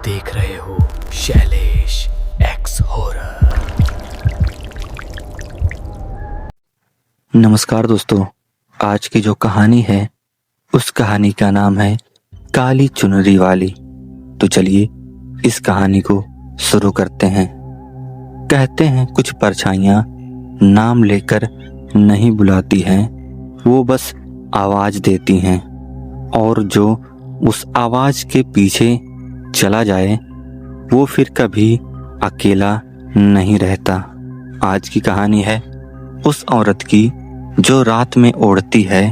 देख रहे हो शैलेश एक्स हॉरर। नमस्कार दोस्तों, आज की जो कहानी है उस कहानी का नाम है काली चुनरी वाली। तो चलिए इस कहानी को शुरू करते हैं। कहते हैं कुछ परछाइयां नाम लेकर नहीं बुलाती हैं, वो बस आवाज देती हैं, और जो उस आवाज के पीछे चला जाए वो फिर कभी अकेला नहीं रहता। आज की कहानी है उस औरत की जो रात में ओढ़ती है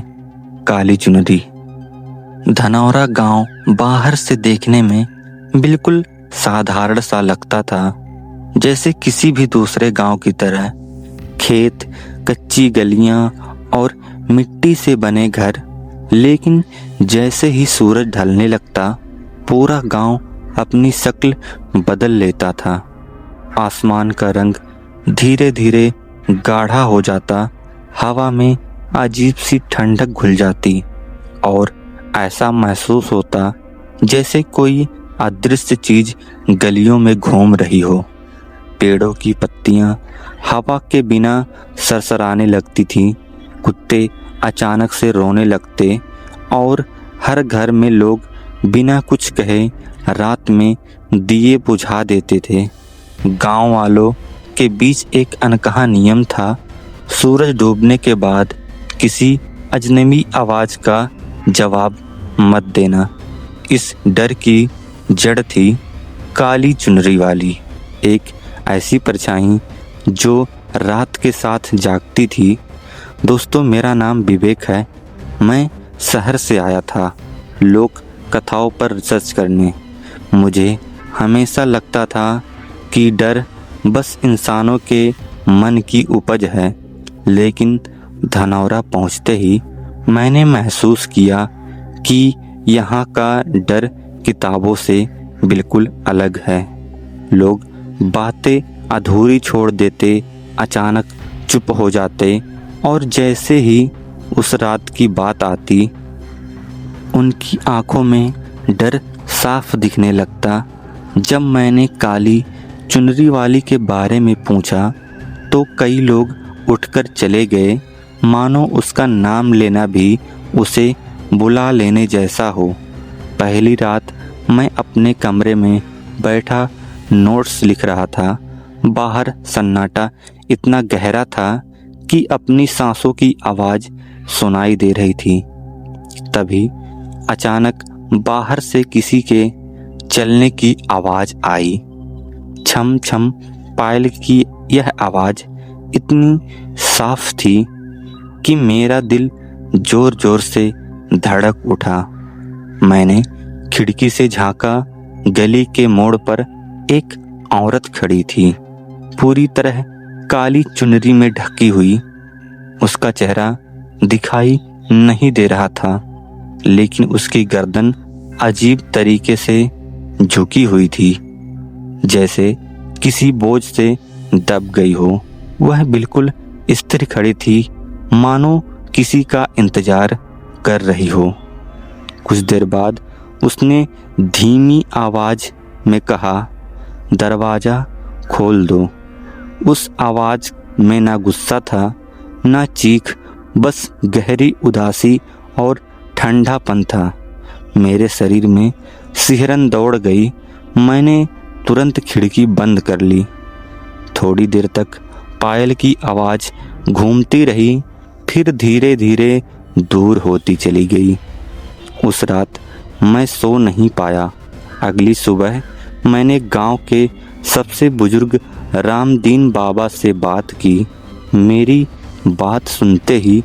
काली चुनरी। धनौरा गांव बाहर से देखने में बिल्कुल साधारण सा लगता था, जैसे किसी भी दूसरे गांव की तरह। खेत, कच्ची गलियां और मिट्टी से बने घर। लेकिन जैसे ही सूरज ढलने लगता पूरा गांव अपनी शक्ल बदल लेता था। आसमान का रंग धीरे धीरे गाढ़ा हो जाता, हवा में अजीब सी ठंडक घुल जाती और ऐसा महसूस होता जैसे कोई अदृश्य चीज गलियों में घूम रही हो। पेड़ों की पत्तियां हवा के बिना सरसराने लगती थी, कुत्ते अचानक से रोने लगते और हर घर में लोग बिना कुछ कहे रात में दिए बुझा देते थे। गांव वालों के बीच एक अनकहा नियम था, सूरज डूबने के बाद किसी अजनबी आवाज का जवाब मत देना। इस डर की जड़ थी काली चुनरी वाली, एक ऐसी परछाई जो रात के साथ जागती थी। दोस्तों, मेरा नाम विवेक है। मैं शहर से आया था लोक कथाओं पर रिसर्च करने। मुझे हमेशा लगता था कि डर बस इंसानों के मन की उपज है, लेकिन धनौरा पहुंचते ही मैंने महसूस किया कि यहाँ का डर किताबों से बिल्कुल अलग है। लोग बातें अधूरी छोड़ देते, अचानक चुप हो जाते, और जैसे ही उस रात की बात आती उनकी आंखों में डर साफ दिखने लगता। जब मैंने काली चुनरी वाली के बारे में पूछा तो कई लोग उठकर चले गए, मानो उसका नाम लेना भी उसे बुला लेने जैसा हो। पहली रात मैं अपने कमरे में बैठा नोट्स लिख रहा था। बाहर सन्नाटा इतना गहरा था कि अपनी सांसों की आवाज सुनाई दे रही थी। तभी अचानक बाहर से किसी के चलने की आवाज आई। छम छम पायल की यह आवाज इतनी साफ थी कि मेरा दिल जोर जोर से धड़क उठा। मैंने खिड़की से झांका। गली के मोड़ पर एक औरत खड़ी थी, पूरी तरह काली चुनरी में ढकी हुई। उसका चेहरा दिखाई नहीं दे रहा था, लेकिन उसकी गर्दन अजीब तरीके से झुकी हुई थी, जैसे किसी बोझ से दब गई हो। वह बिल्कुल स्थिर खड़ी थी, मानो किसी का इंतजार कर रही हो। कुछ देर बाद उसने धीमी आवाज में कहा, दरवाजा खोल दो। उस आवाज में ना गुस्सा था ना चीख, बस गहरी उदासी और ठंडापन था। मेरे शरीर में सिहरन दौड़ गई। मैंने तुरंत खिड़की बंद कर ली। थोड़ी देर तक पायल की आवाज घूमती रही, फिर धीरे धीरे दूर होती चली गई। उस रात मैं सो नहीं पाया। अगली सुबह मैंने गांव के सबसे बुजुर्ग रामदीन बाबा से बात की। मेरी बात सुनते ही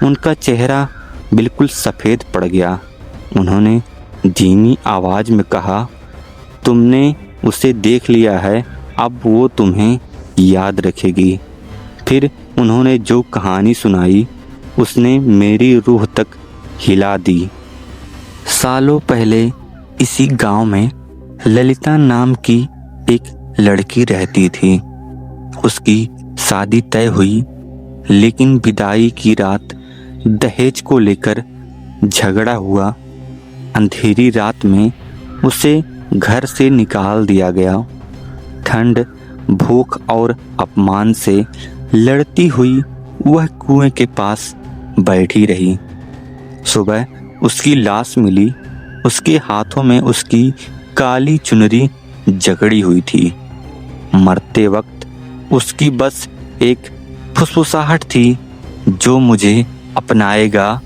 उनका चेहरा बिल्कुल सफ़ेद पड़ गया। उन्होंने धीमी आवाज में कहा, तुमने उसे देख लिया है, अब वो तुम्हें याद रखेगी। फिर उन्होंने जो कहानी सुनाई उसने मेरी रूह तक हिला दी। सालों पहले इसी गांव में ललिता नाम की एक लड़की रहती थी। उसकी शादी तय हुई, लेकिन विदाई की रात दहेज को लेकर झगड़ा हुआ। अंधेरी रात में उसे घर से निकाल दिया गया। ठंड, भूख और अपमान से लड़ती हुई वह कुएं के पास बैठी रही। सुबह उसकी लाश मिली। उसके हाथों में उसकी काली चुनरी जकड़ी हुई थी। मरते वक्त उसकी बस एक फुसफुसाहट थी, जो मुझे अपनाएगा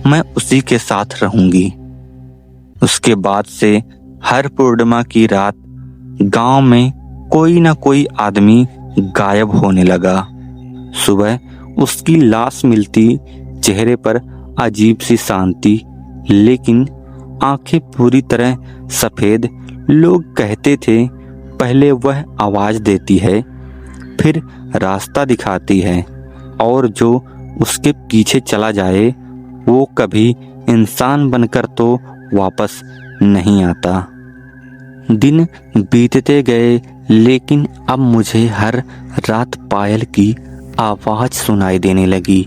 मैं उसी के साथ रहूंगी। उसके बाद से हर पूर्णिमा की रात गांव में कोई ना कोई आदमी गायब होने लगा। सुबह उसकी लाश मिलती, चेहरे पर अजीब सी शांति, लेकिन आंखें पूरी तरह सफेद। लोग कहते थे पहले वह आवाज देती है, फिर रास्ता दिखाती है, और जो उसके पीछे चला जाए वो कभी इंसान बनकर तो वापस नहीं आता। दिन बीतते गए, लेकिन अब मुझे हर रात पायल की आवाज सुनाई देने लगी।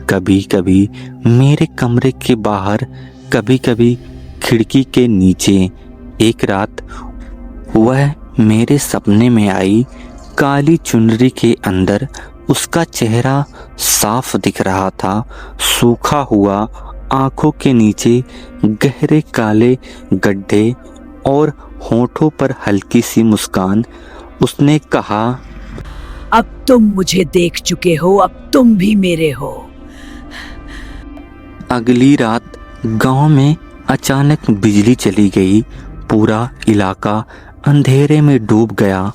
कभी कभी मेरे कमरे के बाहर, कभी कभी खिड़की के नीचे। एक रात वह मेरे सपने में आई। काली चुनरी के अंदर उसका चेहरा साफ दिख रहा था, सूखा हुआ, आंखों के नीचे गहरे काले गड्ढे और होठों पर हल्की सी मुस्कान। उसने कहा, अब तुम मुझे देख चुके हो, अब तुम भी मेरे हो। अगली रात गांव में अचानक बिजली चली गई। पूरा इलाका अंधेरे में डूब गया।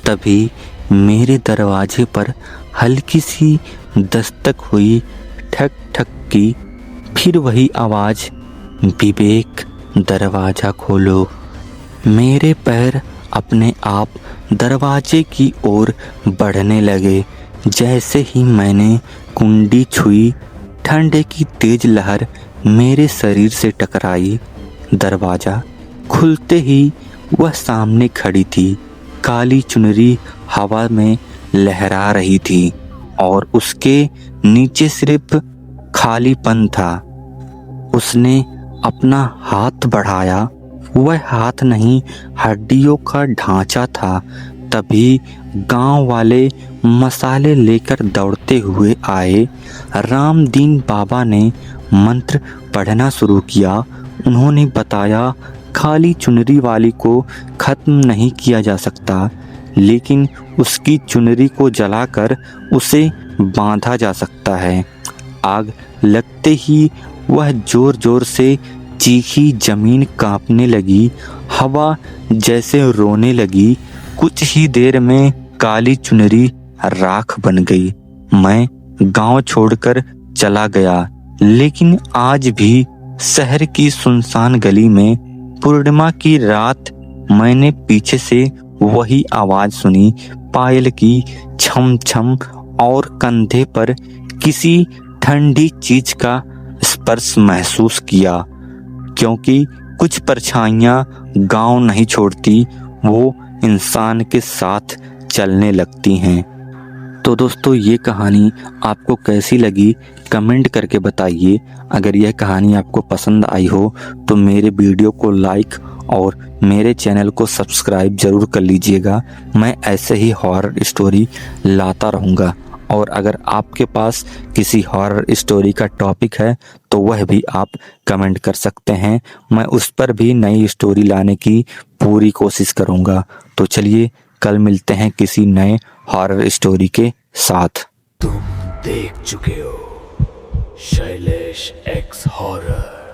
तभी मेरे दरवाजे पर हल्की सी दस्तक हुई, ठक ठक की। फिर वही आवाज, विवेक दरवाजा खोलो। मेरे पैर अपने आप दरवाजे की ओर बढ़ने लगे। जैसे ही मैंने कुंडी छुई, ठंडे की तेज लहर मेरे शरीर से टकराई। दरवाजा खुलते ही वह सामने खड़ी थी। काली चुनरी हवा में लहरा रही थी और उसके नीचे सिर्फ खालीपन था। उसने अपना हाथ बढ़ाया। वह हाथ नहीं, हड्डियों का ढांचा था। तभी गांव वाले मसाले लेकर दौड़ते हुए आए। रामदीन बाबा ने मंत्र पढ़ना शुरू किया। उन्होंने बताया, खाली चुनरी वाली को खत्म नहीं किया जा सकता, लेकिन उसकी चुनरी को जलाकर उसे बांधा जा सकता है। आग लगते ही वह जोर जोर से चीखी। जमीन कांपने लगी, हवा जैसे रोने लगी। कुछ ही देर में काली चुनरी राख बन गई। मैं गांव छोड़कर चला गया, लेकिन आज भी शहर की सुनसान गली में पूर्णिमा की रात मैंने पीछे से वही आवाज सुनी, पायल की, छम छम, और कंधे पर किसी ठंडी चीज का स्पर्श महसूस किया। क्योंकि कुछ परछाइयां गांव नहीं छोड़ती, वो इंसान के साथ चलने लगती हैं। तो दोस्तों, ये कहानी आपको कैसी लगी कमेंट करके बताइए। अगर यह कहानी आपको पसंद आई हो तो मेरे वीडियो को लाइक और मेरे चैनल को सब्सक्राइब जरूर कर लीजिएगा। मैं ऐसे ही हॉरर स्टोरी लाता रहूँगा। और अगर आपके पास किसी हॉरर स्टोरी का टॉपिक है तो वह भी आप कमेंट कर सकते हैं। मैं उस पर भी नई स्टोरी लाने की पूरी कोशिश करूँगा। तो चलिए, कल मिलते हैं किसी नए हॉरर स्टोरी के साथ। तुम देख चुके हो शैलेश एक्स हॉरर।